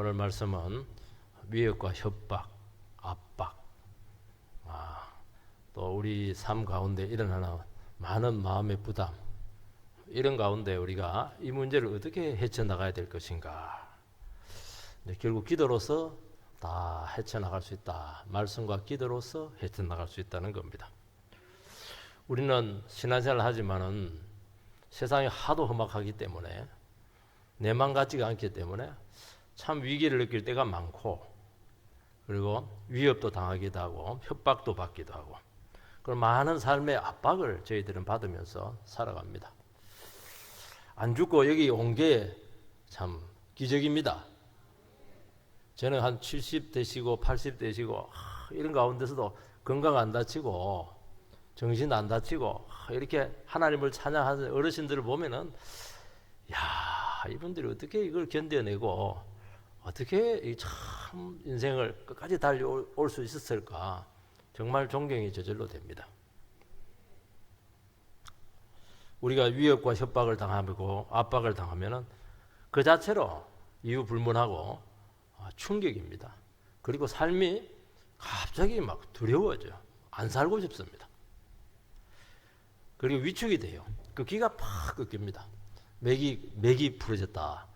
오늘 말씀은 위협과 협박, 압박, 또 우리 삶 가운데 일어나는 많은 마음의 부담, 이런 가운데 우리가 이 문제를 어떻게 헤쳐나가야 될 것인가. 결국 기도로서 다 헤쳐나갈 수 있다. 말씀과 기도로서 헤쳐나갈 수 있다는 겁니다. 우리는 신앙생활을 하지만은 세상이 하도 험악하기 때문에 내 맘 같지가 않기 때문에 참 위기를 느낄 때가 많고, 그리고 위협도 당하기도 하고 협박도 받기도 하고, 그런 많은 삶의 압박을 저희들은 받으면서 살아갑니다. 안 죽고 여기 온 게 참 기적입니다. 저는 한 70대시고 80대시고 이런 가운데서도 건강 안 다치고 정신 안 다치고 이렇게 하나님을 찬양하는 어르신들을 보면은, 야, 이분들이 어떻게 이걸 견뎌내고 어떻게 참 인생을 끝까지 달려올 수 있었을까. 정말 존경이 저절로 됩니다. 우리가 위협과 협박을 당하고 압박을 당하면은 그 자체로 이유 불문하고 충격입니다. 그리고 삶이 갑자기 막 두려워져요. 안 살고 싶습니다. 그리고 위축이 돼요. 그 기가 팍 끊깁니다. 맥이 부러졌다.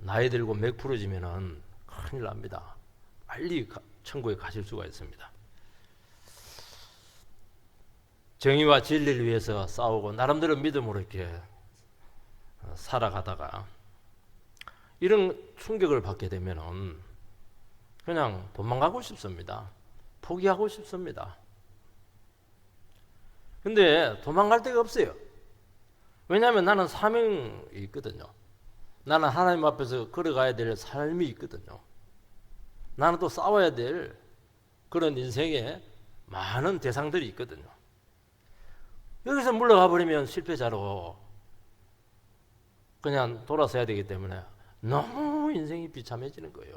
나이 들고 맥 부러지면은 큰일 납니다. 빨리 천국에 가실 수가 있습니다. 정의와 진리를 위해서 싸우고 나름대로 믿음으로 이렇게 살아가다가 이런 충격을 받게 되면은 그냥 도망가고 싶습니다. 포기하고 싶습니다. 근데 도망갈 데가 없어요. 왜냐하면 나는 사명이 있거든요. 나는 하나님 앞에서 걸어가야 될 삶이 있거든요. 나는 또 싸워야 될 그런 인생에 많은 대상들이 있거든요. 여기서 물러가 버리면 실패자로 그냥 돌아서야 되기 때문에 너무 인생이 비참해지는 거예요.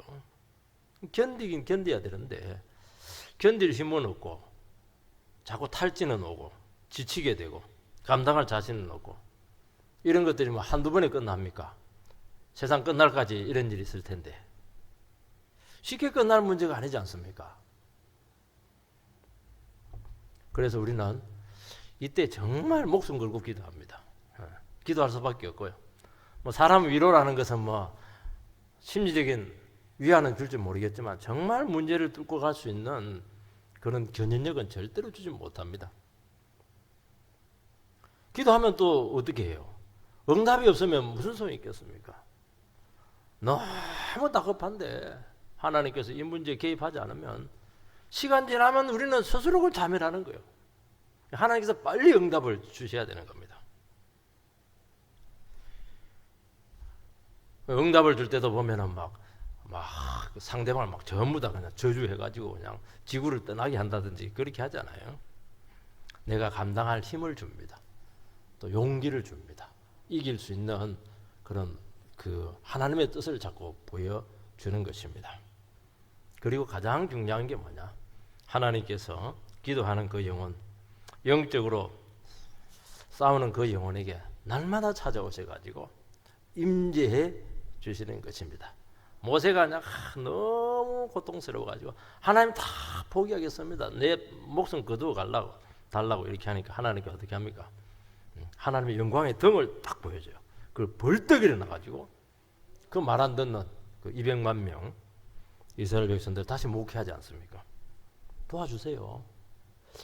견디긴 견뎌야 되는데 견딜 힘은 없고 자꾸 탈진은 오고 지치게 되고 감당할 자신은 없고, 이런 것들이 뭐 한두 번에 끝납니까? 세상 끝날까지 이런 일이 있을 텐데 쉽게 끝날 문제가 아니지 않습니까? 그래서 우리는 이때 정말 목숨 걸고 기도합니다. 기도할 수밖에 없고요. 뭐 사람 위로라는 것은 뭐 심리적인 위안은 줄지 모르겠지만 정말 문제를 뚫고 갈 수 있는 그런 견인력은 절대로 주지 못합니다. 기도하면 또 어떻게 해요? 응답이 없으면 무슨 소용이 있겠습니까? 너무 다급한데 하나님께서 이 문제에 개입하지 않으면 시간 지나면 우리는 스스로 그걸 자멸하는 거예요. 하나님께서 빨리 응답을 주셔야 되는 겁니다. 응답을 줄 때도 보면은 막 상대방을 막 전부 다 그냥 저주해가지고 그냥 지구를 떠나게 한다든지 그렇게 하잖아요. 내가 감당할 힘을 줍니다. 또 용기를 줍니다. 이길 수 있는 그런 그 하나님의 뜻을 자꾸 보여주는 것입니다. 그리고 가장 중요한 게 뭐냐? 하나님께서 기도하는 그 영혼, 영적으로 싸우는 그 영혼에게 날마다 찾아오셔가지고 임재해 주시는 것입니다. 모세가 그냥 너무 고통스러워가지고 하나님 다 포기하겠습니다. 내 목숨 거두어 달라고 이렇게 하니까 하나님께 어떻게 합니까? 하나님의 영광의 등을 딱 보여줘요. 그걸 벌떡 일어나가지고 그 말 안 듣는 그 200만 명 이스라엘 백성들 다시 목회하지 않습니까? 도와주세요.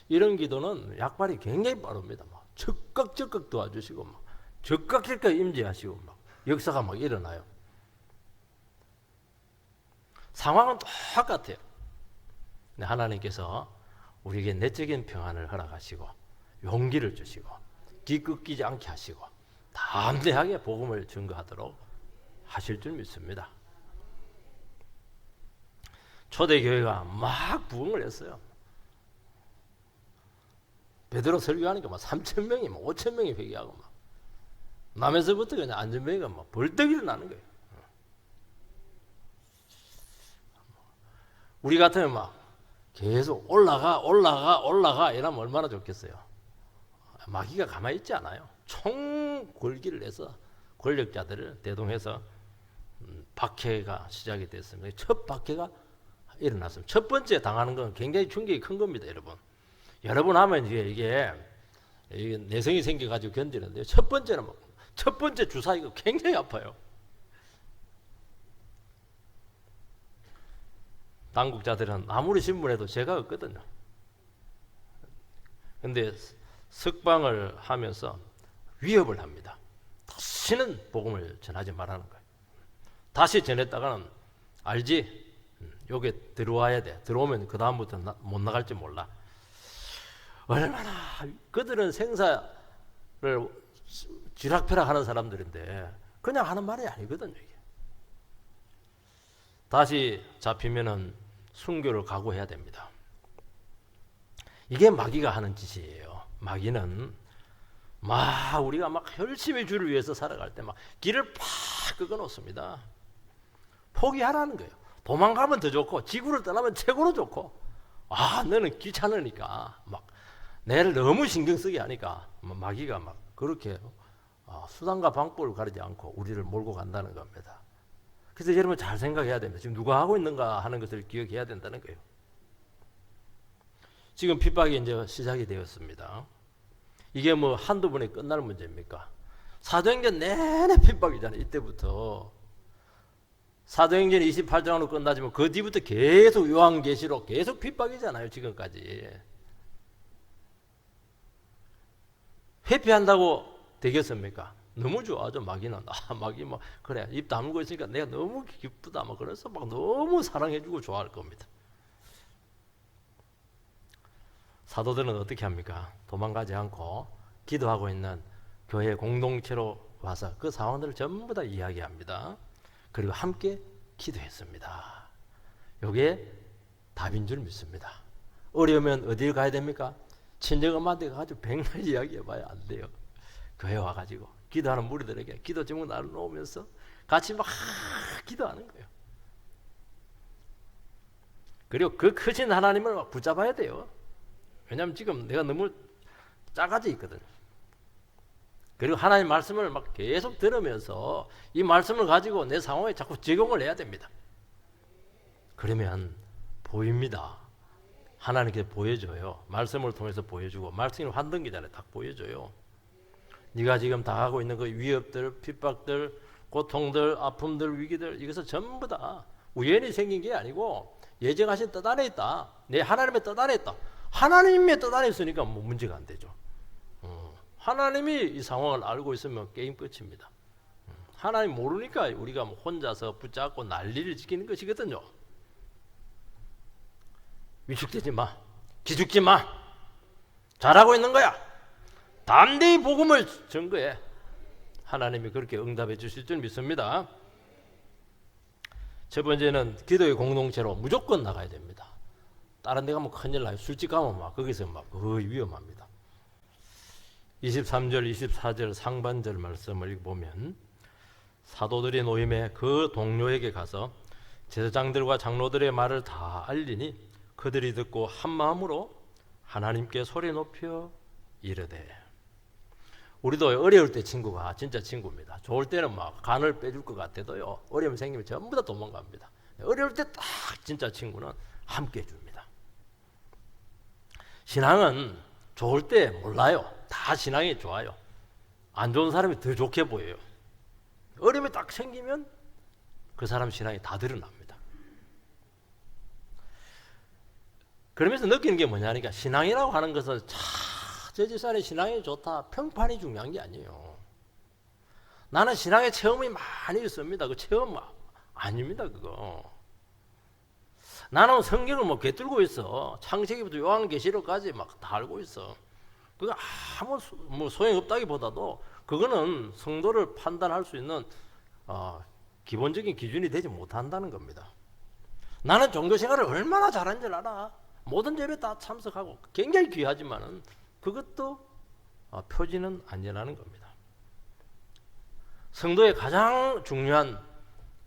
이런 기도는 약발이 굉장히 빠릅니다. 막 적극 도와주시고 막 적극 임재하시고 막 역사가 막 일어나요. 상황은 똑같아요. 근데 하나님께서 우리에게 내적인 평안을 허락하시고 용기를 주시고 뒤끝끼지 않게 하시고 담대하게 복음을 증거하도록 하실 줄 믿습니다. 초대교회가 막 부흥을 했어요. 베드로 설교하니까 막 3,000명이 막 5,000명이 회개하고 막 남에서부터 그냥 안전뱅이가 막 벌떡 일어나는 거예요. 우리 같으면 막 계속 올라가 이러면 얼마나 좋겠어요. 마귀가 가만히 있지 않아요. 총궐기를 해서 권력자들을 대동해서 박해가 시작이 됐습니다. 첫 박해가 일어났습니다. 첫 번째 당하는 건 굉장히 충격이 큰 겁니다, 여러분. 여러분 하면 이게 내성이 생겨가지고 견디는데요. 첫 번째 주사 이거 굉장히 아파요. 당국자들은 아무리 신문해도 죄가 없거든요. 근데 석방을 하면서 위협을 합니다. 다시는 복음을 전하지 말라는 거예요. 다시 전했다가는 알지? 여기 들어와야 돼. 들어오면 그 다음부터 못 나갈지 몰라. 얼마나 그들은 생사를 쥐락펴락 하는 사람들인데 그냥 하는 말이 아니거든요. 이게. 다시 잡히면은 순교를 각오해야 됩니다. 이게 마귀가 하는 짓이에요. 마귀는 우리가 막 열심히 주를 위해서 살아갈 때 막 길을 팍 끄어 놓습니다. 포기하라는 거예요. 도망가면 더 좋고 지구를 떠나면 최고로 좋고 너는 귀찮으니까 막 내를 너무 신경 쓰게 하니까 마귀가 막 그렇게 수단과 방법을 가리지 않고 우리를 몰고 간다는 겁니다. 그래서 여러분 잘 생각해야 됩니다. 지금 누가 하고 있는가 하는 것을 기억해야 된다는 거예요. 지금 핍박이 이제 시작이 되었습니다. 이게 뭐 한두 번에 끝날 문제입니까? 사도행전 내내 핍박이잖아요. 이때부터. 사도행전 28장으로 끝나지만 그 뒤부터 계속 요한계시록 계속 핍박이잖아요. 지금까지. 회피한다고 되겠습니까? 너무 좋아하죠. 마귀는. 마귀 그래 입 다물고 있으니까 내가 너무 기쁘다 그래서 막 너무 사랑해주고 좋아할 겁니다. 사도들은 어떻게 합니까? 도망가지 않고 기도하고 있는 교회 공동체로 와서 그 상황들을 전부 다 이야기합니다. 그리고 함께 기도했습니다. 이게 답인 줄 믿습니다. 어려우면 어디를 가야 됩니까? 친정엄마한테 가가지고 백날 이야기해봐야 안 돼요. 교회 와가지고 기도하는 무리들에게 기도 제목 나눠놓으면서 같이 막 기도하는 거예요. 그리고 그 크신 하나님을 막 붙잡아야 돼요. 왜냐하면 지금 내가 너무 작아져 있거든. 그리고 하나님 말씀을 막 계속 들으면서 이 말씀을 가지고 내 상황에 자꾸 적용을 해야 됩니다. 그러면 보입니다. 하나님께 보여줘요. 말씀을 통해서 보여주고 말씀이 환등기잖아요. 딱 보여줘요. 네가 지금 당하고 있는 그 위협들, 핍박들, 고통들, 아픔들, 위기들 이것은 전부 다 우연히 생긴 게 아니고 예정하신 뜻 안에 있다. 내 하나님의 뜻 안에 있다. 하나님의 뜻 안에 있으니까 뭐 문제가 안 되죠. 하나님이 이 상황을 알고 있으면 게임 끝입니다. 하나님 모르니까 우리가 혼자서 붙잡고 난리를 지키는 것이거든요. 위축되지 마. 기죽지 마. 잘하고 있는 거야. 담대히 복음을 전거해. 하나님이 그렇게 응답해 주실 줄 믿습니다. 첫 번째는 기도의 공동체로 무조건 나가야 됩니다. 다른 데 가면 큰일 나요. 술집 가면 거기서 거의 위험합니다. 23절, 24절 상반절 말씀을 읽어보면 사도들의 노임에 그 동료에게 가서 제사장들과 장로들의 말을 다 알리니 그들이 듣고 한 마음으로 하나님께 소리 높여 이르되. 우리도 어려울 때 친구가 진짜 친구입니다. 좋을 때는 간을 빼줄 것 같아도요, 어려움 생기면 전부 다 도망갑니다. 어려울 때 딱 진짜 친구는 함께 해줍니다. 신앙은 좋을 때 몰라요. 다 신앙이 좋아요. 안 좋은 사람이 더 좋게 보여요. 어려움이 딱 생기면 그 사람 신앙이 다 드러납니다. 그러면서 느끼는 게 뭐냐니까 신앙이라고 하는 것은 저 집사람이 신앙이 좋다, 평판이 중요한 게 아니에요. 나는 신앙의 체험이 많이 있습니다. 그 체험 아닙니다. 그거. 나는 성경을 꿰뚫고 있어. 창세기부터 요한계시록까지 다 알고 있어. 그거 아무 소용없다기보다도 그거는 성도를 판단할 수 있는 기본적인 기준이 되지 못한다는 겁니다. 나는 종교생활을 얼마나 잘하는 줄 알아. 모든 예배 다 참석하고 굉장히 귀하지만은 그것도 표지는 아니라는 겁니다. 성도의 가장 중요한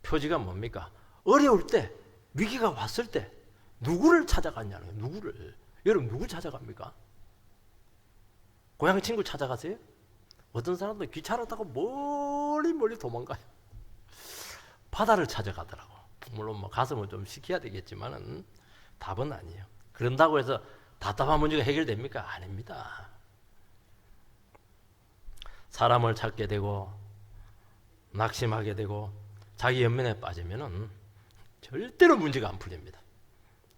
표지가 뭡니까? 어려울 때, 위기가 왔을 때 누구를 찾아갔냐는 거예요. 누구를. 여러분 누구 찾아갑니까? 고향 친구 찾아가세요? 어떤 사람도 귀찮았다고 멀리 도망가요. 바다를 찾아가더라고. 물론 뭐 가슴을 좀 식혀야 되겠지만은 답은 아니에요. 그런다고 해서 답답한 문제가 해결됩니까? 아닙니다. 사람을 찾게 되고 낙심하게 되고 자기 연민에 빠지면은 절대로 문제가 안 풀립니다.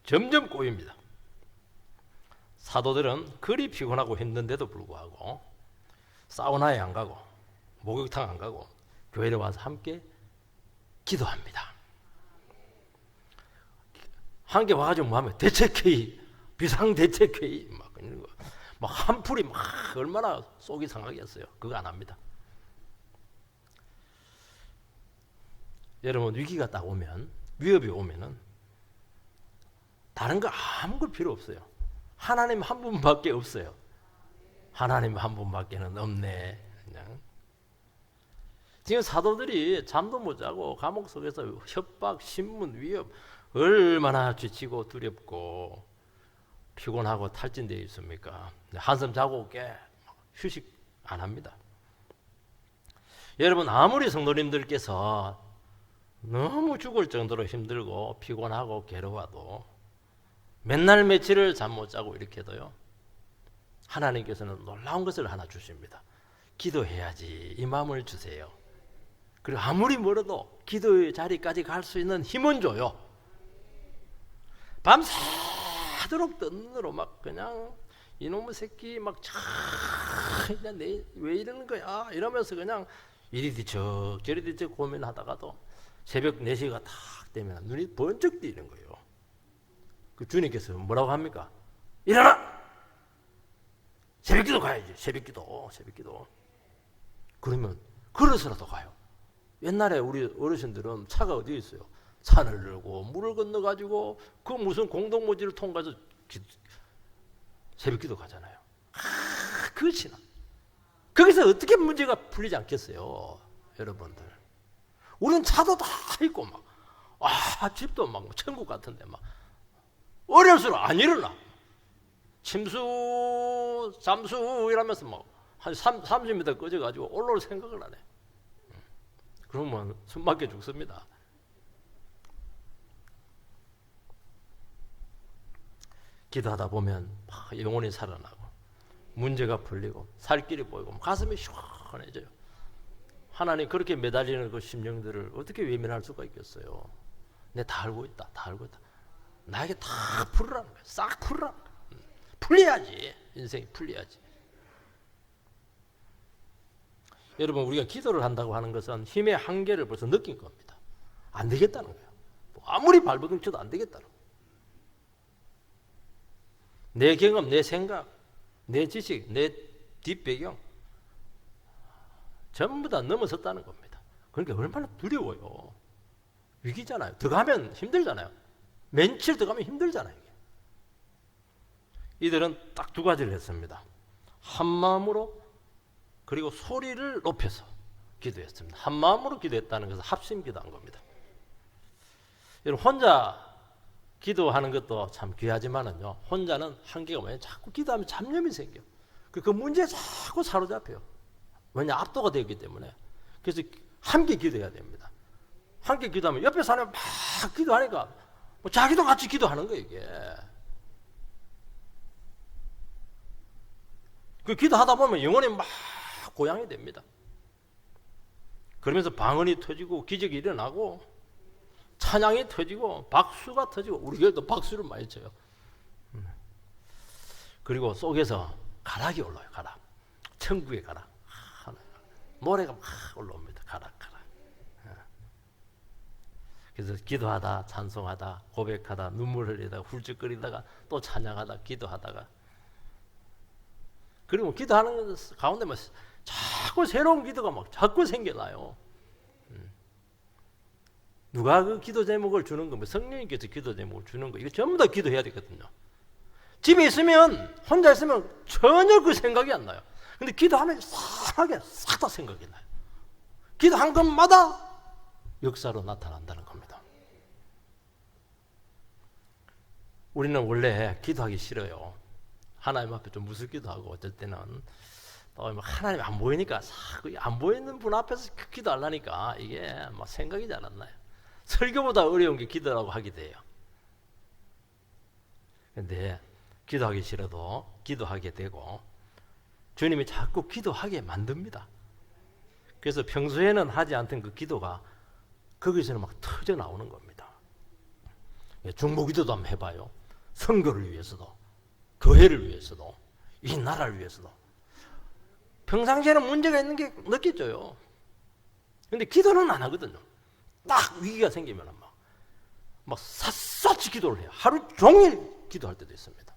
점점 꼬입니다. 사도들은 그리 피곤하고 힘든데도 불구하고 사우나에 안 가고 목욕탕 안 가고 교회에 와서 함께 기도합니다. 함께 와가지고 뭐 하면 대책회의, 비상대책회의 막 이런 거, 막 한풀이 막 얼마나 속이 상하겠어요. 그거 안 합니다. 여러분 위기가 딱 오면, 위협이 오면은 다른 거 아무것도 필요 없어요. 하나님 한 분밖에 없어요. 하나님 한 분밖에는 없네. 그냥. 지금 사도들이 잠도 못 자고 감옥 속에서 협박, 신문, 위협 얼마나 지치고 두렵고 피곤하고 탈진되어 있습니까? 한숨 자고 깨 휴식 안 합니다. 여러분 아무리 성도님들께서 너무 죽을 정도로 힘들고 피곤하고 괴로워도 맨날 며칠을 잠 못 자고 이렇게 해도요, 하나님께서는 놀라운 것을 하나 주십니다. 기도해야지 이 마음을 주세요. 그리고 아무리 멀어도 기도의 자리까지 갈 수 있는 힘은 줘요. 밤새도록 뜬 눈으로 막 그냥 이놈의 새끼 막 그냥 왜 이러는 거야 이러면서 그냥 이리 뒤척 저리 뒤척 고민하다가도 새벽 4시가 탁 되면 눈이 번쩍 뜨이는 거예요. 그 주님께서 뭐라고 합니까? 일어나! 새벽기도 가야지. 새벽기도. 그러면 걸어서라도 가요. 옛날에 우리 어르신들은 차가 어디에 있어요? 산을 늘고 물을 건너가지고 그 무슨 공동모지를 통과해서 새벽기도 가잖아요. 그 신앙. 거기서 어떻게 문제가 풀리지 않겠어요, 여러분들. 우리는 차도 다 있고 막 집도 막 천국 같은데 막 어려울수록 안 일어나. 침수 잠수 이러면서 막 한 30m 꺼져가지고 올라올 생각을 안 해. 그러면 숨 막혀 죽습니다. 기도하다 보면 막 영혼이 살아나고 문제가 풀리고 살 길이 보이고 가슴이 시원해져요. 하나님 그렇게 매달리는 그 심령들을 어떻게 외면할 수가 있겠어요? 내가 다 알고 있다. 나에게 다 풀으라는 거야. 싹 풀으라는 거야. 풀려야지. 인생이 풀려야지. 여러분 우리가 기도를 한다고 하는 것은 힘의 한계를 벌써 느낀 겁니다. 안 되겠다는 거예요. 아무리 발버둥 쳐도 안 되겠다는 거예요. 내 경험, 내 생각, 내 지식, 내 뒷배경 전부 다 넘어섰다는 겁니다. 그러니까 얼마나 두려워요. 위기잖아요. 들어가면 힘들잖아요. 며칠 들어가면 힘들잖아요. 이들은 딱 2가지를 했습니다. 한 마음으로 그리고 소리를 높여서 기도했습니다. 한 마음으로 기도했다는 것은 합심 기도한 겁니다. 여러분 혼자 기도하는 것도 참 귀하지만은요, 혼자는 한계가 뭐냐면 자꾸 기도하면 잡념이 생겨. 그 문제에 자꾸 사로잡혀요. 왜냐 압도가 되기 때문에. 그래서 함께 기도해야 됩니다. 함께 기도하면 옆에 사람이 막 기도하니까 뭐 자기도 같이 기도하는 거예요 이게. 그 기도하다 보면 영혼이 막 고양이 됩니다. 그러면서 방언이 터지고 기적이 일어나고 찬양이 터지고 박수가 터지고 우리 교회도 박수를 많이 쳐요. 그리고 속에서 가락이 올라요. 가락. 천국의 가락. 노래가 막 올라옵니다. 가락. 그래서 기도하다 찬송하다 고백하다 눈물 흘리다가 훌쩍거리다가 또 찬양하다 기도하다가 그리고 기도하는 가운데 막 자꾸 새로운 기도가 막 자꾸 생겨나요. 누가 그 기도 제목을 주는 거, 성령님께서 기도 제목을 주는 거, 이거 전부 다 기도해야 되거든요. 집에 있으면, 혼자 있으면 전혀 그 생각이 안 나요. 근데 기도하면 싹하게 싹 다 생각이 나요. 기도한 것마다 역사로 나타난다는 겁니다. 우리는 원래 기도하기 싫어요. 하나님 앞에 좀 무섭기도 하고 어쩔 때는 하나님 안 보이니까 안 보이는 분 앞에서 기도하려니까 이게 막 생각이 잘 안 나요. 설교보다 어려운 게 기도라고 하게 돼요. 근데 기도하기 싫어도 기도하게 되고 주님이 자꾸 기도하게 만듭니다. 그래서 평소에는 하지 않던 그 기도가 거기서는 막 터져 나오는 겁니다. 중보기도도 한번 해봐요. 선교를 위해서도, 교회를 위해서도, 이 나라를 위해서도. 평상시에는 문제가 있는 게 느껴져요. 근데 기도는 안 하거든요. 딱 위기가 생기면 막 샅샅이 기도를 해요. 하루 종일 기도할 때도 있습니다.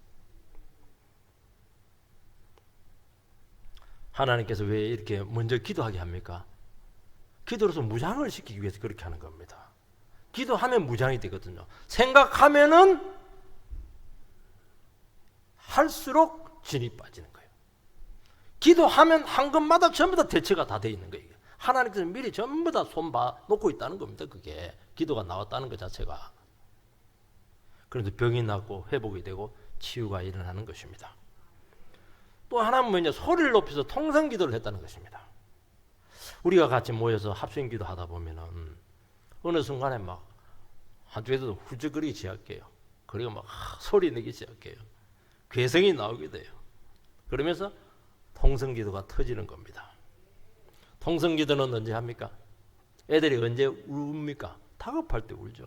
하나님께서 왜 이렇게 먼저 기도하게 합니까? 기도로서 무장을 시키기 위해서 그렇게 하는 겁니다. 기도하면 무장이 되거든요. 생각하면은 할수록 진이 빠지는 거예요. 기도하면 한 것마다 전부 다 대처가 다 돼 있는 거예요. 하나님께서 미리 전부 다 손 봐 놓고 있다는 겁니다. 그게 기도가 나왔다는 것 자체가. 그런데 병이 낫고 회복이 되고 치유가 일어나는 것입니다. 또 하나는 뭐냐, 소리를 높여서 통성 기도를 했다는 것입니다. 우리가 같이 모여서 합심 기도하다 보면은 어느 순간에 막 한쪽에서 훌쩍거리기 시작해요. 그리고 막 소리 내기 시작해요. 괴성이 나오게 돼요. 그러면서 통성 기도가 터지는 겁니다. 통성 기도는 언제 합니까? 애들이 언제 웁니까? 다급할 때 울죠.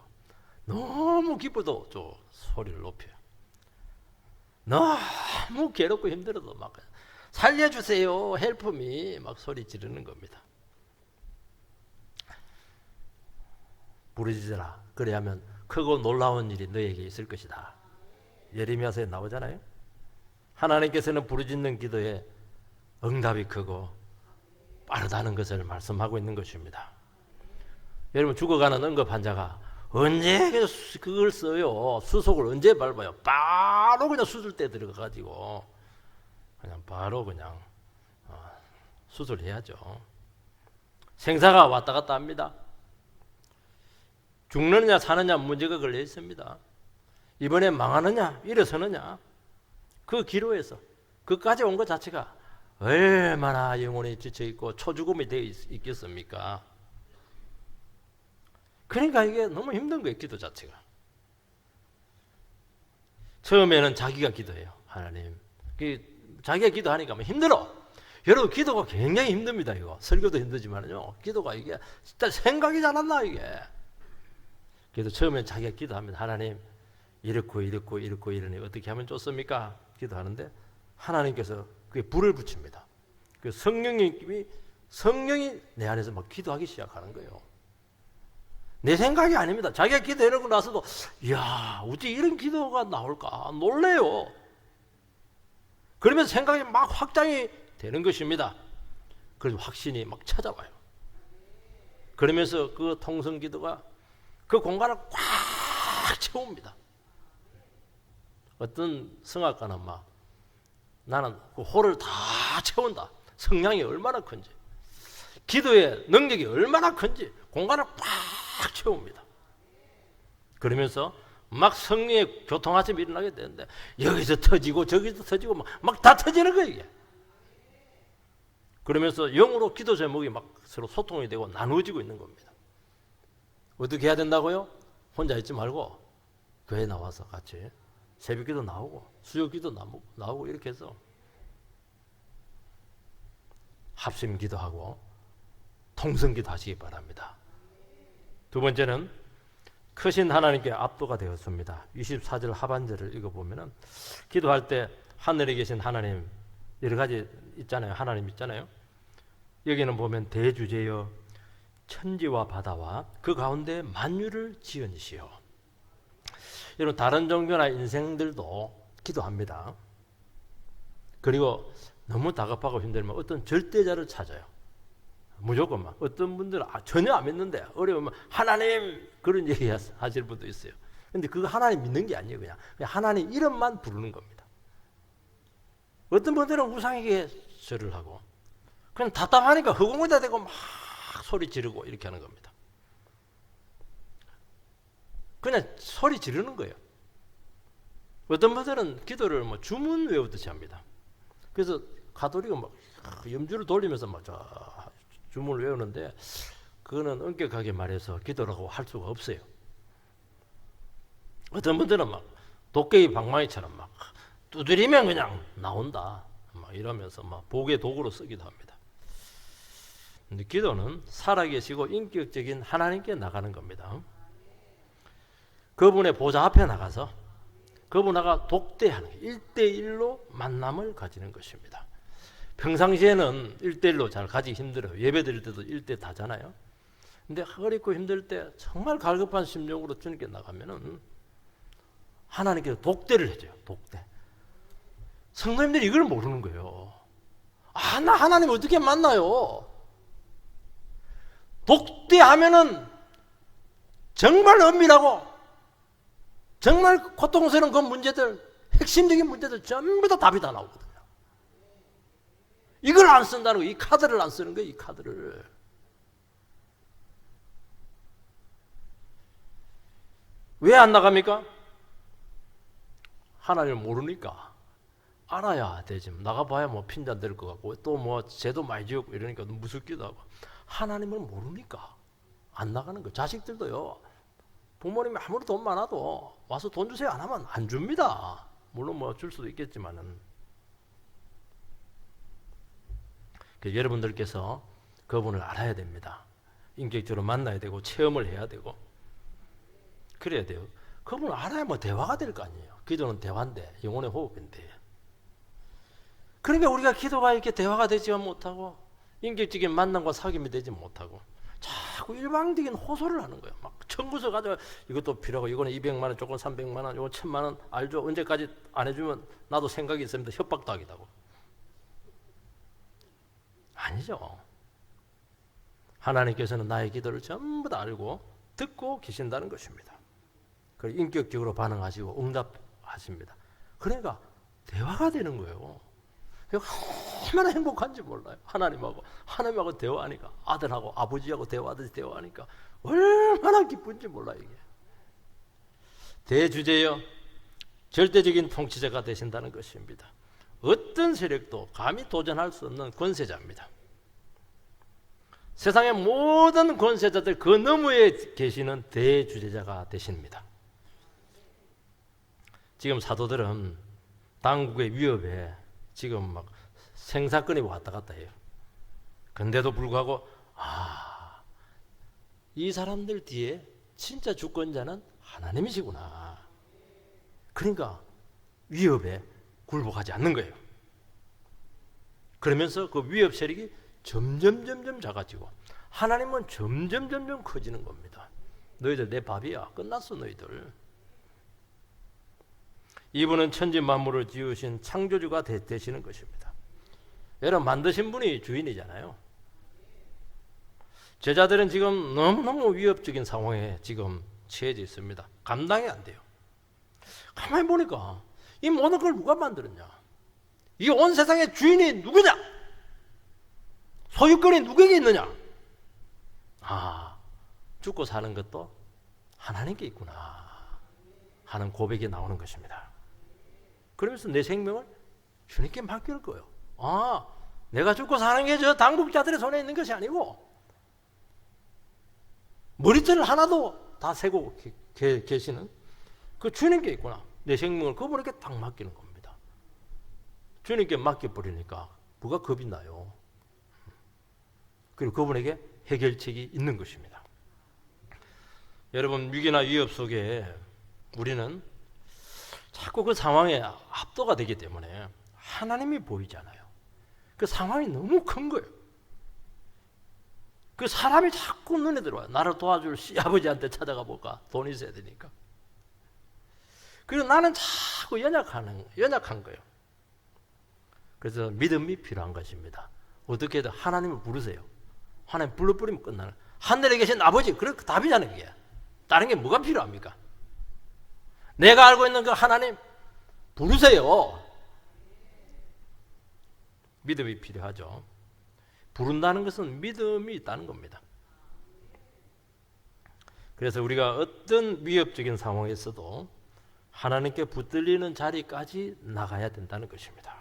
너무 기뻐도 저 소리를 높여요. 너무 괴롭고 힘들어도 막 살려주세요, 헬프미 막 소리 지르는 겁니다. 부르짖으라, 그래야면 크고 놀라운 일이 너에게 있을 것이다. 예레미야서에 나오잖아요. 하나님께서는 부르짖는 기도에 응답이 크고 빠르다는 것을 말씀하고 있는 것입니다. 여러분, 죽어가는 응급 환자가 언제 그걸 써요? 수속을 언제 밟아요? 바로 그냥 수술대 들어가가지고 그냥 바로 그냥 수술해야죠. 생사가 왔다 갔다 합니다. 죽느냐 사느냐 문제가 걸려 있습니다. 이번에 망하느냐 일어서느냐, 그 기로에서 그까지 온 것 자체가 얼마나 영혼이 지쳐있고 초죽음이 되어 있겠습니까? 그러니까 이게 너무 힘든 거예요. 기도 자체가. 처음에는 자기가 기도해요. 하나님, 자기가 기도하니까 힘들어. 여러분, 기도가 굉장히 힘듭니다. 이거 설교도 힘들지만요, 기도가 이게 진짜 생각이 잘 안 나. 이게 그래도 처음엔 자기가 기도하면 하나님 이렇고 이러니 어떻게 하면 좋습니까? 기도하는데 하나님께서 그게 불을 붙입니다. 그 성령이 내 안에서 막 기도하기 시작하는 거예요. 내 생각이 아닙니다. 자기가 기도해놓고 나서도 이야, 어찌 이런 기도가 나올까 놀래요. 그러면서 생각이 막 확장이 되는 것입니다. 그래서 확신이 막 찾아와요. 그러면서 그 통성 기도가 그 공간을 꽉 채웁니다. 어떤 성악가는 막 나는 그 홀을 다 채운다. 성량이 얼마나 큰지, 기도의 능력이 얼마나 큰지 공간을 꽉 채웁니다. 그러면서 막 성령의 교통하심이 일어나게 되는데 여기서 터지고 저기서 터지고 막 다 터지는 거예요. 이게. 그러면서 영으로 기도 제목이 막 서로 소통이 되고 나누어지고 있는 겁니다. 어떻게 해야 된다고요? 혼자 있지 말고 교회 나와서 같이 새벽기도 나오고 수요기도 나오고 이렇게 해서 합심기도하고 통성기도 하시기 바랍니다. 두 번째는 크신 하나님께 압도가 되었습니다. 24절 하반절을 읽어보면 기도할 때 하늘에 계신 하나님 여러 가지 있잖아요. 하나님 있잖아요. 여기는 보면 대주제여 천지와 바다와 그 가운데 만유를 지으시오. 여러분, 다른 종교나 인생들도 기도합니다. 그리고 너무 다급하고 힘들면 어떤 절대자를 찾아요. 무조건 막. 어떤 분들은 전혀 안 믿는데 어려우면 하나님 그런 얘기 하실 분도 있어요. 근데 그거 하나님 믿는 게 아니에요. 그냥 하나님 이름만 부르는 겁니다. 어떤 분들은 우상에게 절을 하고 그냥 답답하니까 허공에다 대고 막 소리 지르고 이렇게 하는 겁니다. 그냥 소리 지르는 거예요. 어떤 분들은 기도를 뭐 주문 외우듯이 합니다. 그래서 가톨릭은 막 염주를 돌리면서 막 주문을 외우는데 그거는 엄격하게 말해서 기도라고 할 수가 없어요. 어떤 분들은 막 도깨비 방망이처럼 막 두드리면 그냥 나온다 막 이러면서 막 복의 도구로 쓰기도 합니다. 근데 기도는 살아계시고 인격적인 하나님께 나가는 겁니다. 그분의 보좌 앞에 나가서 그분하고 독대하는 1대1로 만남을 가지는 것입니다. 평상시에는 1대1로 잘 가지기 힘들어요. 예배 드릴 때도 1대 다잖아요. 근데 어렵고 힘들 때 정말 갈급한 심령으로 주님께 나가면은 하나님께서 독대를 해줘요. 독대. 성도님들이 이걸 모르는 거예요. 아, 나 하나님 어떻게 만나요? 독대하면은 정말 은밀하고 정말 고통스러운 그 문제들, 핵심적인 문제들 전부 다 답이 다 나오거든요. 이걸 안 쓴다는 거예요. 이 카드를 안 쓰는 거예요. 이 카드를. 왜 안 나갑니까? 하나님을 모르니까. 알아야 되지. 나가봐야 뭐 핀잔 될 것 같고 또 뭐 죄도 많이 지었고 이러니까 무섭기도 하고. 하나님을 모르니까 안 나가는 거예요. 자식들도요. 부모님이 아무리 돈 많아도 와서 돈 주세요 안 하면 안 줍니다. 물론 뭐 줄 수도 있겠지만은. 여러분들께서 그분을 알아야 됩니다. 인격적으로 만나야 되고 체험을 해야 되고 그래야 돼요. 그분을 알아야 뭐 대화가 될 거 아니에요. 기도는 대화인데 영혼의 호흡인데. 그러니까 우리가 기도가 이렇게 대화가 되지 못하고 인격적인 만남과 사귐이 되지 못하고 자꾸 일방적인 호소를 하는 거예요. 막 청구서 가져 이것도 필요하고 이거는 200만 원, 조건 300만 원, 이거 1000만 원 알죠? 언제까지 안 해주면 나도 생각이 있습니다. 협박도 하기도 하고. 아니죠. 하나님께서는 나의 기도를 전부 다 알고 듣고 계신다는 것입니다. 그리고 인격적으로 반응하시고 응답하십니다. 그러니까 대화가 되는 거예요. 얼마나 행복한지 몰라요. 하나님하고 대화하니까 아들하고 아버지하고 대화하듯이 대화하니까 얼마나 기쁜지 몰라요. 이게 대주제여 절대적인 통치자가 되신다는 것입니다. 어떤 세력도 감히 도전할 수 없는 권세자입니다. 세상의 모든 권세자들 그 너머에 계시는 대주제자가 되십니다. 지금 사도들은 당국의 위협에 지금 막 생사건이 왔다 갔다 해요. 근데도 불구하고 이 사람들 뒤에 진짜 주권자는 하나님이시구나. 그러니까 위협에 굴복하지 않는 거예요. 그러면서 그 위협 세력이 점점 작아지고 하나님은 점점 커지는 겁니다. 너희들 내 밥이야. 끝났어 너희들. 이분은 천지 만물을 지으신 창조주가 되시는 것입니다. 여러분 만드신 분이 주인이잖아요. 제자들은 지금 너무너무 위협적인 상황에 지금 처해져 있습니다. 감당이 안 돼요. 가만히 보니까 이 모든 걸 누가 만들었냐? 이 온 세상의 주인이 누구냐? 소유권이 누구에게 있느냐? 죽고 사는 것도 하나님께 있구나 하는 고백이 나오는 것입니다. 그러면서 내 생명을 주님께 맡길 거예요. 내가 죽고 사는 게 저 당국자들의 손에 있는 것이 아니고 머리털 하나도 다 세고 계시는 그 주님께 있구나. 내 생명을 그분에게 딱 맡기는 겁니다. 주님께 맡겨버리니까 뭐가 겁이 나요. 그리고 그분에게 해결책이 있는 것입니다. 여러분 위기나 위협 속에 우리는 자꾸 그 상황에 압도가 되기 때문에 하나님이 보이잖아요. 그 상황이 너무 큰 거예요. 그 사람이 자꾸 눈에 들어와요. 나를 도와줄 시아버지한테 찾아가 볼까? 돈이 있어야 되니까. 그리고 나는 자꾸 연약한 거예요. 그래서 믿음이 필요한 것입니다. 어떻게든 하나님을 부르세요. 하나님 불러버리면 끝나는. 하늘에 계신 아버지, 그래 답이잖아요. 그게. 다른 게 뭐가 필요합니까? 내가 알고 있는 그 하나님 부르세요. 믿음이 필요하죠. 부른다는 것은 믿음이 있다는 겁니다. 그래서 우리가 어떤 위협적인 상황에서도 하나님께 붙들리는 자리까지 나가야 된다는 것입니다.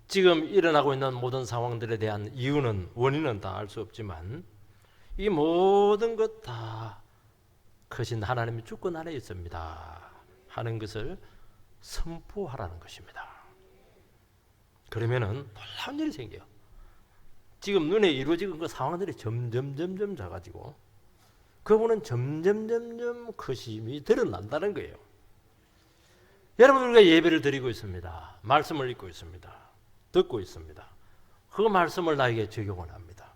지금 일어나고 있는 모든 상황들에 대한 이유는, 원인은 다 알 수 없지만 이 모든 것 다 크신 하나님의 주권 안에 있습니다 하는 것을 선포하라는 것입니다. 그러면은 놀라운 일이 생겨요. 지금 눈에 이루어지는 그 상황들이 점점 작아지고 그분은 점점 크심이 드러난다는 거예요. 여러분들과 예배를 드리고 있습니다. 말씀을 읽고 있습니다. 듣고 있습니다. 그 말씀을 나에게 적용을 합니다.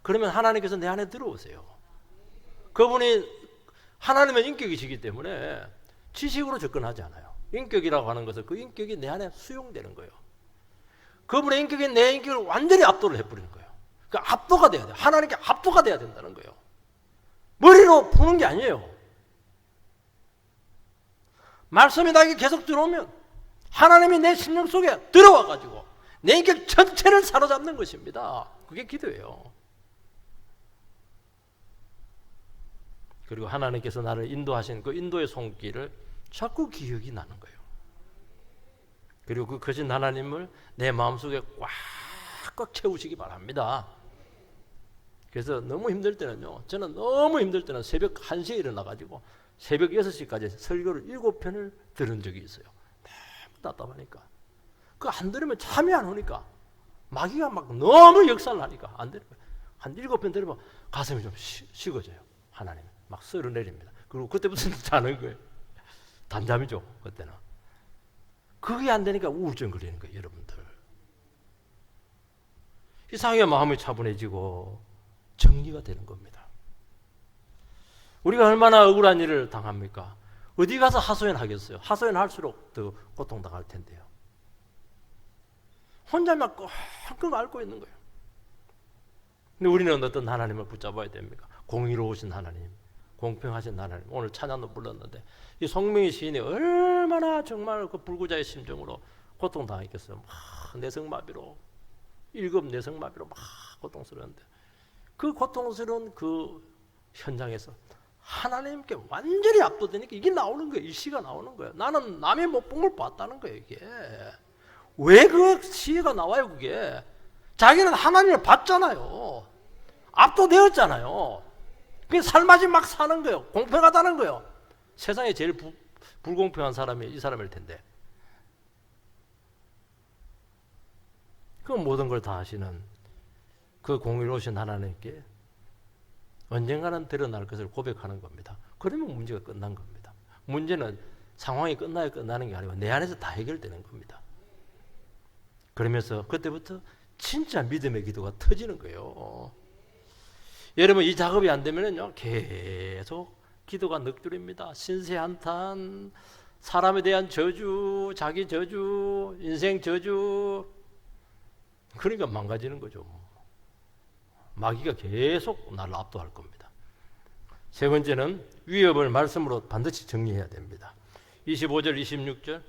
그러면 하나님께서 내 안에 들어오세요. 그분이 하나님의 인격이시기 때문에 지식으로 접근하지 않아요. 인격이라고 하는 것은 그 인격이 내 안에 수용되는 거예요. 그분의 인격이 내 인격을 완전히 압도를 해버리는 거예요. 그 압도가 돼야 돼요. 하나님께 압도가 돼야 된다는 거예요. 머리로 푸는 게 아니에요. 말씀이 나에게 계속 들어오면 하나님이 내 심령 속에 들어와가지고 내 인격 전체를 사로잡는 것입니다. 그게 기도예요. 그리고 하나님께서 나를 인도하신 그 인도의 손길을 자꾸 기억이 나는 거예요. 그리고 그 크신 하나님을 내 마음속에 꽉꽉 채우시기 바랍니다. 그래서 너무 힘들 때는요, 저는 너무 힘들 때는 새벽 1시에 일어나가지고 새벽 6시까지 설교를 7편을 들은 적이 있어요. 너무 답답하니까. 그거 안 들으면 잠이 안 오니까. 마귀가 막 너무 역사를 하니까 안 들으면. 한 7편 들으면 가슴이 좀 식어져요. 하나님 막 쓸어내립니다. 그리고 그때부터 자는 거예요. 단잠이죠, 그때는. 그게 안 되니까 우울증 걸리는 거예요, 여러분들. 이상하게 마음이 차분해지고 정리가 되는 겁니다. 우리가 얼마나 억울한 일을 당합니까? 어디 가서 하소연하겠어요? 하소연할수록 더 고통당할 텐데요. 혼자만 끙끙 앓고 있는 거예요. 근데 우리는 어떤 하나님을 붙잡아야 됩니까? 공의로우신 하나님, 공평하신 하나님. 오늘 찬양도 불렀는데 이 송명희 시인이 얼마나 정말 그 불구자의 심정으로 고통당했겠어요. 막 내성마비로, 1급 내성마비로 막 고통스러운데 그 고통스러운 그 현장에서 하나님께 완전히 압도되니까 이게 나오는 거예요. 이 시가 나오는 거예요. 나는 남의 못 본 걸 봤다는 거예요. 이게 왜 그 시가 나와요? 그게 자기는 하나님을 봤잖아요. 압도되었잖아요. 그게 삶아지 막 사는 거예요. 공평하다는 거예요. 세상에 제일 불공평한 사람이 이 사람일 텐데 그 모든 걸 다 하시는 그 공의로우신 하나님께 언젠가는 드러날 것을 고백하는 겁니다. 그러면 문제가 끝난 겁니다. 문제는 상황이 끝나야 끝나는 게 아니고 내 안에서 다 해결되는 겁니다. 그러면서 그때부터 진짜 믿음의 기도가 터지는 거예요. 여러분 이 작업이 안 되면요 계속 기도가 넋두립니다. 신세한탄, 사람에 대한 저주, 자기 저주, 인생 저주. 그러니까 망가지는 거죠. 마귀가 계속 나를 압도할 겁니다. 세 번째는 위협을 말씀으로 반드시 정리해야 됩니다. 25절 26절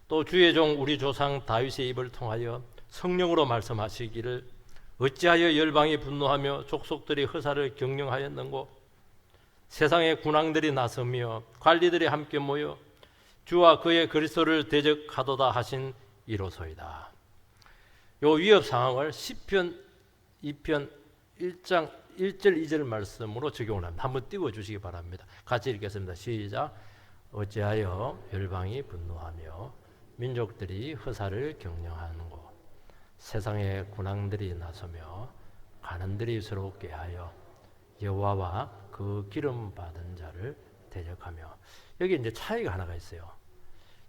또 주의 종 우리 조상 다윗의 입을 통하여 성령으로 말씀하시기를 어찌하여 열방이 분노하며 족속들이 허사를 경영하였는고 세상의 군왕들이 나서며 관리들이 함께 모여 주와 그의 그리스도를 대적하도다 하신 이로소이다. 요 위협 상황을 시편 2편 1장 1절 2절 말씀으로 적용을 합니다. 한번 띄워주시기 바랍니다. 같이 읽겠습니다. 시작. 어찌하여 열방이 분노하며 민족들이 허사를 경영하는고 세상의 군왕들이 나서며 가난들이 서럽게 하여 여호와와 그 기름 받은 자를 대적하며. 여기 이제 차이가 하나가 있어요.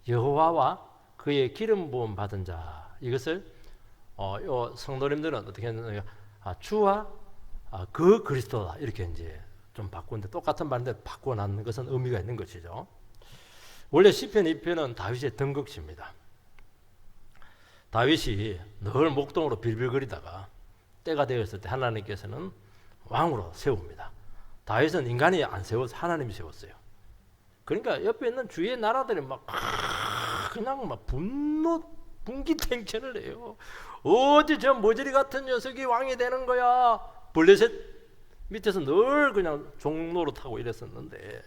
여호와와 그의 기름 부음 받은 자, 이것을 요 성도님들은 어떻게 했느냐, 주와 그 그리스도다 이렇게 이제 좀 바꾸는데 똑같은 말인데 바꿔놨는 것은 의미가 있는 것이죠. 원래 시편 2편은 다윗의 등극시입니다. 다윗이 늘 목동으로 빌빌거리다가 때가 되었을 때 하나님께서는 왕으로 세웁니다. 다윗은 인간이 안 세워서 하나님이 세웠어요. 그러니까 옆에 있는 주위의 나라들이 막 그냥 막 분기탱천을 해요. 어디 저 머저리 같은 녀석이 왕이 되는 거야. 블레셋 밑에서 늘 그냥 종로로 타고 이랬었는데,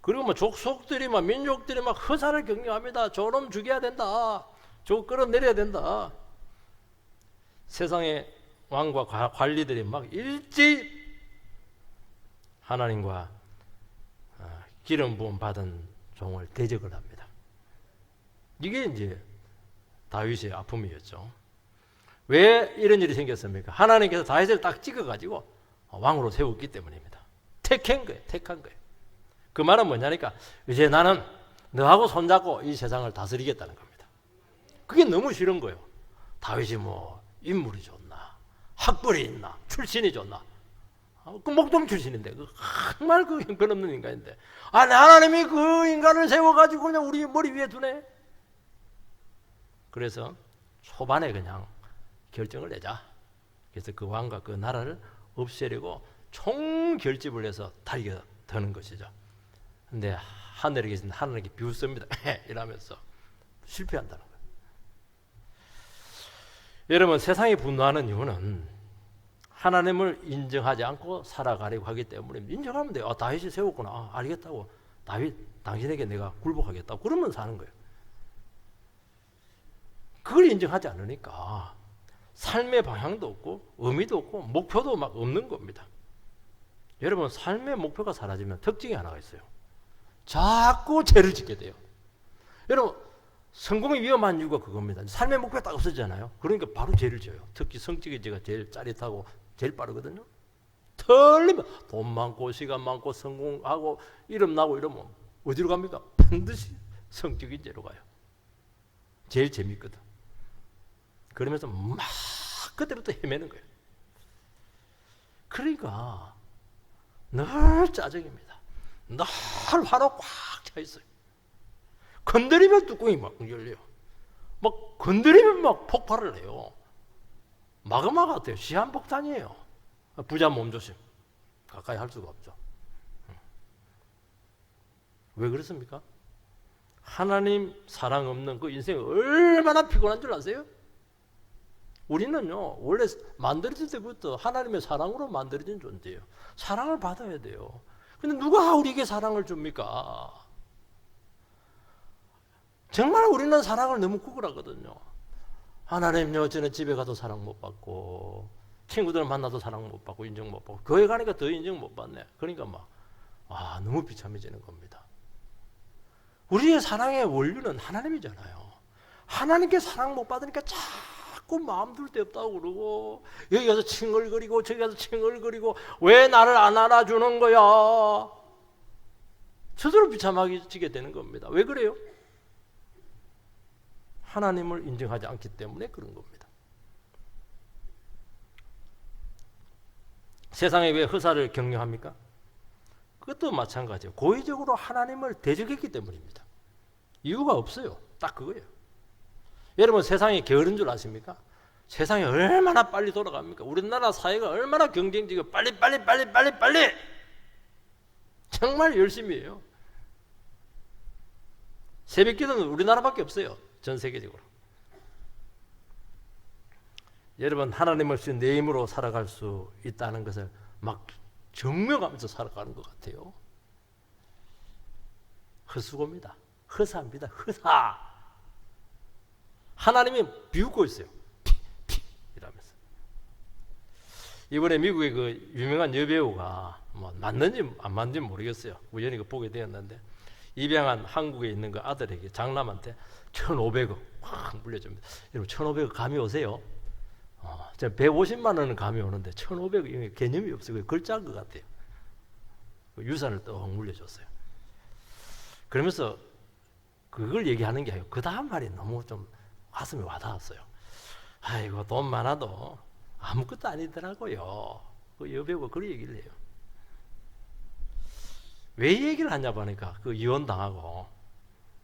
그리고 뭐 족속들이 막 민족들이 막 허사를 경영합니다. 저놈 죽여야 된다. 저거 끌어내려야 된다. 세상의 왕과 관리들이 막 일제히 하나님과 기름 부음 받은 종을 대적을 합니다. 이게 이제 다윗의 아픔이었죠. 왜 이런 일이 생겼습니까? 하나님께서 다윗을 딱 찍어가지고 왕으로 세웠기 때문입니다. 택한 거예요. 그 말은 뭐냐니까 이제 나는 너하고 손잡고 이 세상을 다스리겠다는 겁니다. 그게 너무 싫은 거예요. 다윗이 뭐 인물이 좋나, 학벌이 있나, 출신이 좋나? 그 목동 출신인데 정말 그 형편없는 인간인데 하나님이 그 인간을 세워가지고 그냥 우리 머리 위에 두네. 그래서 초반에 그냥 결정을 내자. 그래서 그 왕과 그 나라를 없애려고 총결집을 해서 달겨 드는 것이죠. 근데 하늘에 계신 하나님께 비웃습니다. 이러면서 실패한다는 거예요. 여러분, 세상이 분노하는 이유는 하나님을 인정하지 않고 살아가려고 하기 때문에 인정하면 돼요. 다윗이 세웠구나. 알겠다고. 다윗, 당신에게 내가 굴복하겠다고. 그러면 사는 거예요. 그걸 인정하지 않으니까 삶의 방향도 없고 의미도 없고 목표도 막 없는 겁니다. 여러분, 삶의 목표가 사라지면 특징이 하나가 있어요. 자꾸 죄를 짓게 돼요. 여러분, 성공이 위험한 이유가 그겁니다. 삶의 목표가 딱 없어지잖아요. 그러니까 바로 죄를 져요. 특히 성적인 죄가 제일 짜릿하고 제일 빠르거든요. 틀리면 돈 많고 시간 많고 성공하고 이름 나고 이러면 어디로 갑니까? 반드시 성적인 죄로 가요. 제일 재밌거든. 그러면서 막 그때부터 헤매는 거예요. 그러니까 늘 짜증입니다. 늘 화로 꽉 차 있어요. 건드리면 뚜껑이 막 열려요. 막 건드리면 막 폭발을 해요. 마그마 같아요. 시한폭탄이에요. 부자 몸조심. 가까이 할 수가 없죠. 왜 그렇습니까? 하나님 사랑 없는 그 인생이 얼마나 피곤한 줄 아세요? 우리는요, 원래 만들어질 때부터 하나님의 사랑으로 만들어진 존재예요. 사랑을 받아야 돼요. 근데 누가 우리에게 사랑을 줍니까? 정말 우리는 사랑을 너무 구걸하거든요. 하나님요, 저는 집에 가도 사랑 못 받고, 친구들 만나도 사랑 못 받고, 인정 못 받고, 교회 가니까 더 인정 못 받네. 그러니까 막, 너무 비참해지는 겁니다. 우리의 사랑의 원료는 하나님이잖아요. 하나님께 사랑 못 받으니까 자꾸 마음 둘 데 없다고 그러고, 여기 가서 칭얼거리고, 저기 가서 칭얼거리고, 왜 나를 안 알아주는 거야? 스스로 비참하게 지게 되는 겁니다. 왜 그래요? 하나님을 인정하지 않기 때문에 그런 겁니다. 세상에 왜 허사를 격려합니까? 그것도 마찬가지예요. 고의적으로 하나님을 대적했기 때문입니다. 이유가 없어요. 딱 그거예요. 여러분, 세상이 게으른 줄 아십니까? 세상이 얼마나 빨리 돌아갑니까? 우리나라 사회가 얼마나 경쟁적이고 빨리 정말 열심히 해요. 새벽기도는 우리나라밖에 없어요. 전 세계적으로. 여러분, 하나님을 쓰는 내 힘으로 살아갈 수 있다는 것을 막 증명하면서 살아가는 것 같아요. 헛수고입니다. 허사입니다. 허사. 하나님이 비웃고 있어요. 이러면서. 이번에 미국의 그 유명한 여배우가 뭐 맞는지 안 맞는지 모르겠어요. 우연히 그 보게 되었는데, 입양한 한국에 있는 그 아들에게, 장남한테 1,500억 확 물려줍니다. 여러분, 1,500억 감이 오세요? 제가 150만 원은 감이 오는데 1,500억 개념이 없어요. 글자인 것 같아요. 유산을 떡 물려줬어요. 그러면서 그걸 얘기하는 게 아니고 그 다음 말이 너무 좀 가슴에 와닿았어요. 아이고, 돈 많아도 아무것도 아니더라고요. 그 여배우가 그런 얘기를 해요. 왜 얘기를 하냐 보니까 그 이혼당하고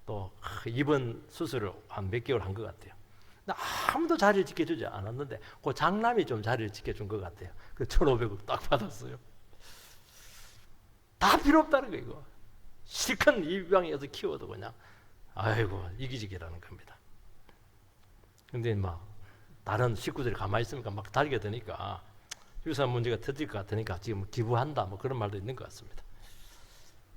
또 입원 수술을 한 몇 개월 한 것 같아요. 아무도 자리를 지켜주지 않았는데 그 장남이 좀 자리를 지켜준 것 같아요. 그 1,500억 딱 받았어요. 다 필요 없다는 거예요. 이거. 실컷 입양해서 키워도 그냥 아이고 이기적이라는 겁니다. 근데 막 다른 식구들이 가만히 있으니까 막 달겨드니까 유산 문제가 터질 것 같으니까 지금 기부한다 뭐 그런 말도 있는 것 같습니다.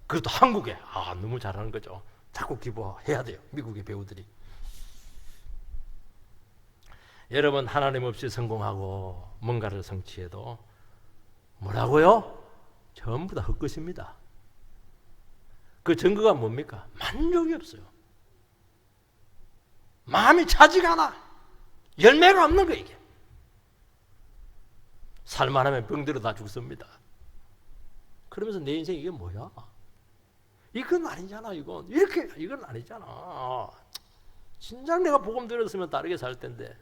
그것도 한국에 너무 잘하는 거죠. 자꾸 기부해야 돼요. 미국의 배우들이. 여러분 하나님 없이 성공하고 뭔가를 성취해도 뭐라고요? 전부 다 헛것입니다. 그 증거가 뭡니까? 만족이 없어요. 마음이 차지가 않아. 열매가 없는 거 이게. 살만하면 병들어 다 죽습니다. 그러면서 내 인생 이게 뭐야? 이건 아니잖아. 이건 아니잖아. 진작 내가 복음 들었으면 다르게 살 텐데.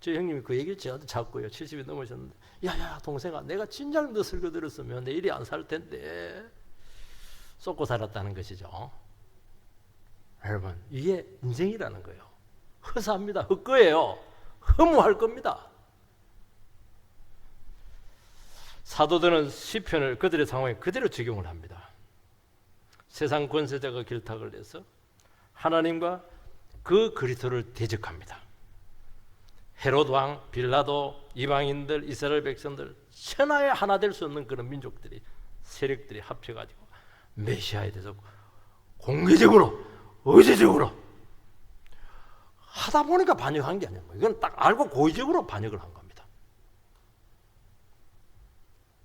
저 형님이 그 얘기를 저한테 자꾸요. 70이 넘으셨는데, 야야 동생아, 내가 진작 너 설교 들었으면 내 일이 안 살 텐데. 쏟고 살았다는 것이죠. 여러분, 이게 인생이라는 거예요. 허사합니다. 헛거예요. 허무할 겁니다. 사도들은 시편을 그들의 상황에 그대로 적용을 합니다. 세상 권세자가 결탁을 해서 하나님과 그 그리스도를 대적합니다. 헤롯 왕, 빌라도, 이방인들, 이스라엘 백성들, 천하에 하나 될 수 없는 그런 민족들이, 세력들이 합쳐가지고 메시아에 대해서 공개적으로, 의제적으로 하다 보니까 반역한 게 아니에요. 이건 딱 알고 고의적으로 반역을 한 겁니다.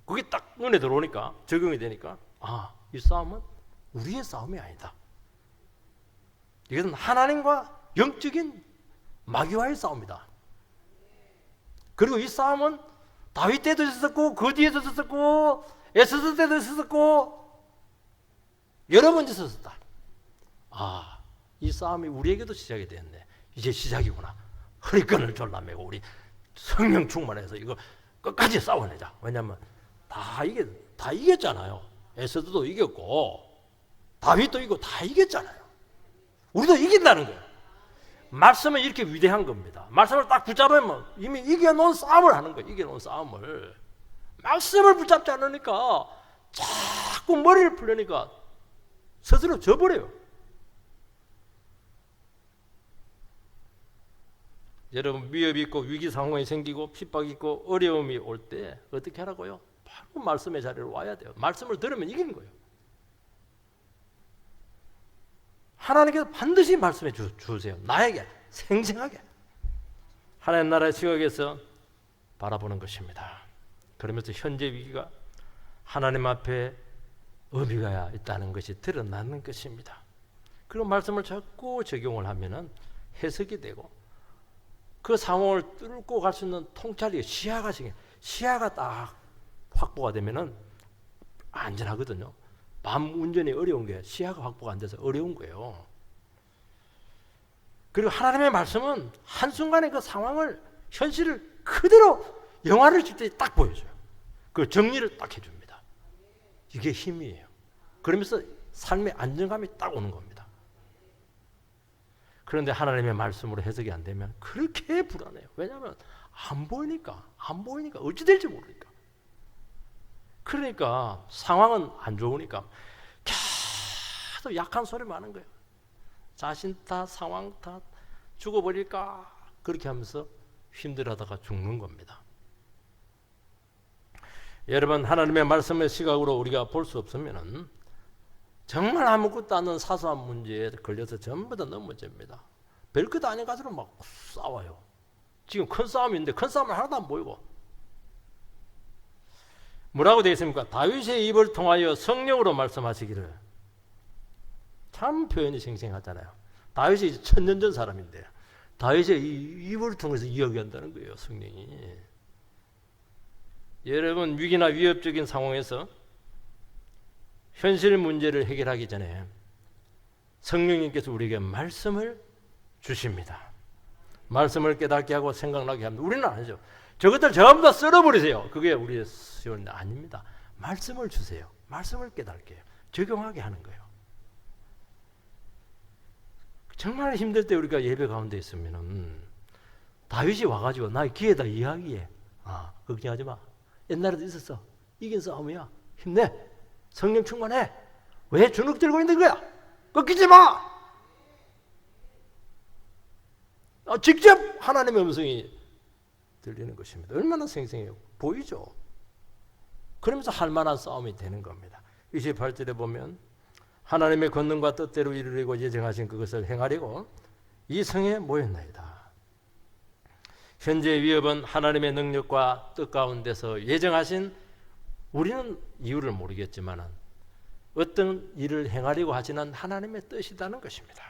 그게 딱 눈에 들어오니까, 적용이 되니까, 이 싸움은 우리의 싸움이 아니다. 이것은 하나님과 영적인 마귀와의 싸움이다. 그리고 이 싸움은 다윗 때도 있었고, 그 뒤에도 있었고, 에스더 때도 있었고, 여러 번 있었다. 이 싸움이 우리에게도 시작이 됐네. 이제 시작이구나. 허리끈을 졸라매고 우리 성령 충만해서 이거 끝까지 싸워내자. 왜냐하면 다 이겼잖아요. 에스더도 이겼고 다윗도 이기고 다 이겼잖아요. 우리도 이긴다는 거예요. 말씀은 이렇게 위대한 겁니다. 말씀을 딱 붙잡으면 이미 이겨놓은 싸움을 하는 거예요. 이겨놓은 싸움을. 말씀을 붙잡지 않으니까 자꾸 머리를 풀려니까 스스로 져버려요. 여러분, 위협이 있고 위기 상황이 생기고 핍박이 있고 어려움이 올 때 어떻게 하라고요? 바로 말씀의 자리로 와야 돼요. 말씀을 들으면 이기는 거예요. 하나님께서 반드시 말씀해 주세요. 나에게 생생하게 하나님 나라의 시각에서 바라보는 것입니다. 그러면서 현재 위기가 하나님 앞에 의미가 있다는 것이 드러나는 것입니다. 그리고 말씀을 자꾸 적용을 하면은 해석이 되고 그 상황을 뚫고 갈 수 있는 통찰이 시야가 딱 확보가 되면은 안전하거든요. 밤 운전이 어려운 게 시야가 확보가 안 돼서 어려운 거예요. 그리고 하나님의 말씀은 한순간에 그 상황을, 현실을 그대로 영화를 찍 때 딱 보여줘요. 그 정리를 딱 해줍니다. 이게 힘이에요. 그러면서 삶의 안정감이 딱 오는 겁니다. 그런데 하나님의 말씀으로 해석이 안 되면 그렇게 불안해요. 왜냐하면 안 보이니까 어찌 될지 모르니까. 그러니까 상황은 안 좋으니까 계속 약한 소리만 하는 거예요. 자신 탓, 상황 탓, 죽어버릴까 그렇게 하면서 힘들어하다가 죽는 겁니다. 여러분, 하나님의 말씀의 시각으로 우리가 볼 수 없으면은 정말 아무것도 않은 사소한 문제에 걸려서 전부 다 넘어집니다. 별것 아닌 가지로 막 싸워요. 지금 큰 싸움인데 큰 싸움은 하나도 안 보이고. 뭐라고 되어 있습니까? 다윗의 입을 통하여 성령으로 말씀하시기를. 참 표현이 생생하잖아요. 다윗이 천년 전 사람인데 다윗의 입을 통해서 이야기한다는 거예요, 성령이. 여러분, 위기나 위협적인 상황에서 현실 문제를 해결하기 전에 성령님께서 우리에게 말씀을 주십니다. 말씀을 깨닫게 하고 생각나게 합니다. 우리는 아니죠. 저것들 전부 다 썰어버리세요. 그게 우리의 수요는 아닙니다. 말씀을 주세요. 말씀을 깨닫게 해요. 적용하게 하는 거예요. 정말 힘들 때 우리가 예배 가운데 있으면은 다윗이 와가지고 나의 귀에다 이야기해. 걱정하지 마. 옛날에도 있었어. 이긴 싸움이야. 힘내. 성령 충만해. 왜 주눅 들고 있는 거야? 꺾이지 마. 직접 하나님의 음성이 들리는 것입니다. 얼마나 생생해요. 보이죠? 그러면서 할 만한 싸움이 되는 겁니다. 28절에 보면 하나님의 권능과 뜻대로 이루려고 예정하신 그것을 행하려고 이 성에 모였나이다. 현재의 위협은 하나님의 능력과 뜻 가운데서 예정하신, 우리는 이유를 모르겠지만 어떤 일을 행하려고 하지는 하나님의 뜻이라는 것입니다.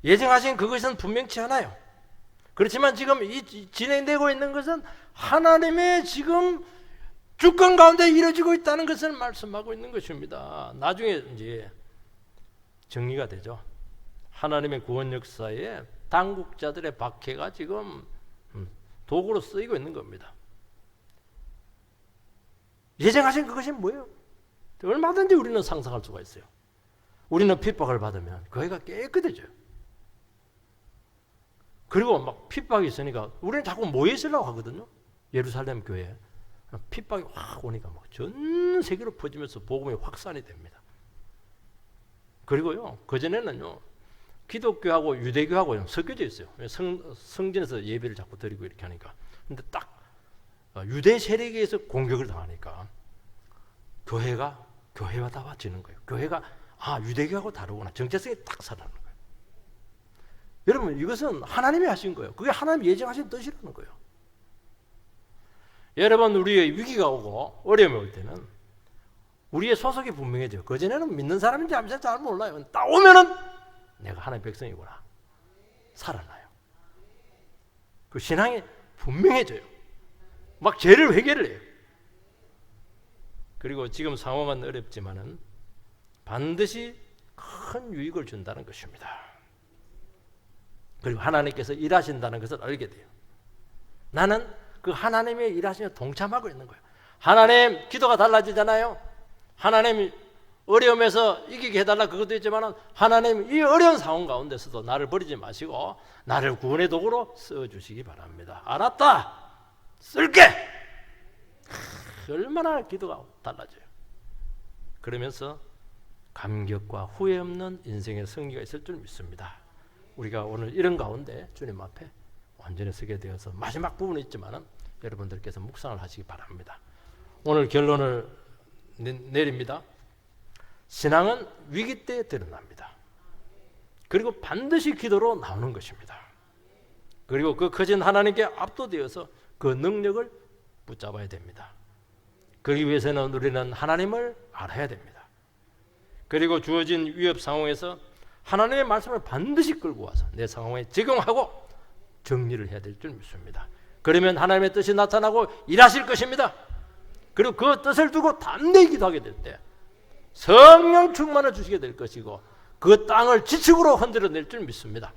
예정하신 그것은 분명치 않아요. 그렇지만 지금 이 진행되고 있는 것은 하나님의 지금 주권 가운데 이루어지고 있다는 것을 말씀하고 있는 것입니다. 나중에 이제 정리가 되죠. 하나님의 구원 역사에 당국자들의 박해가 지금 도구로 쓰이고 있는 겁니다. 예정하신 그것이 뭐예요? 얼마든지 우리는 상상할 수가 있어요. 우리는 핍박을 받으면 교회가 깨끗해져요. 그리고 막 핍박이 있으니까 우리는 자꾸 모여 있으려고 하거든요. 예루살렘 교회에 핍박이 확 오니까 막 전 세계로 퍼지면서 복음이 확산이 됩니다. 그리고요, 그전에는요, 기독교하고 유대교하고 섞여져 있어요. 성전에서 예배를 자꾸 드리고 이렇게 하니까. 근데 딱 유대 세력에 의해서 공격을 당하니까 교회가 교회화다워지는 거예요. 교회가 유대교하고 다르구나. 정체성이 딱 살아나는 거예요. 여러분, 이것은 하나님이 하신 거예요. 그게 하나님이 예정하신 뜻이라는 거예요. 여러분, 우리의 위기가 오고 어려움이 올 때는 우리의 소속이 분명해져요. 그전에는 믿는 사람인지 아닌지 잘 몰라요. 딱 오면은 내가 하나님의 백성이구나. 살아나요. 그 신앙이 분명해져요. 막 죄를 회개를 해요. 그리고 지금 상황은 어렵지만은 반드시 큰 유익을 준다는 것입니다. 그리고 하나님께서 일하신다는 것을 알게 돼요. 나는 그 하나님의 일하시며 동참하고 있는 거예요. 하나님, 기도가 달라지잖아요. 하나님, 어려움에서 이기게 해달라 그것도 있지만 하나님, 이 어려운 상황 가운데서도 나를 버리지 마시고 나를 구원의 도구로 써주시기 바랍니다. 알았다, 쓸게. 얼마나 기도가 달라져요. 그러면서 감격과 후회 없는 인생의 승리가 있을 줄 믿습니다. 우리가 오늘 이런 가운데 주님 앞에 완전히 서게 되어서 마지막 부분이 있지만 여러분들께서 묵상을 하시기 바랍니다. 오늘 결론을 내립니다. 신앙은 위기 때 드러납니다. 그리고 반드시 기도로 나오는 것입니다. 그리고 그 커진 하나님께 압도되어서 그 능력을 붙잡아야 됩니다. 그러기 위해서는 우리는 하나님을 알아야 됩니다. 그리고 주어진 위협 상황에서 하나님의 말씀을 반드시 끌고 와서 내 상황에 적용하고 정리를 해야 될 줄 믿습니다. 그러면 하나님의 뜻이 나타나고 일하실 것입니다. 그리고 그 뜻을 두고 담대히 기도하게 될 때 성령 충만을 주시게 될 것이고 그 땅을 지축으로 흔들어낼 줄 믿습니다.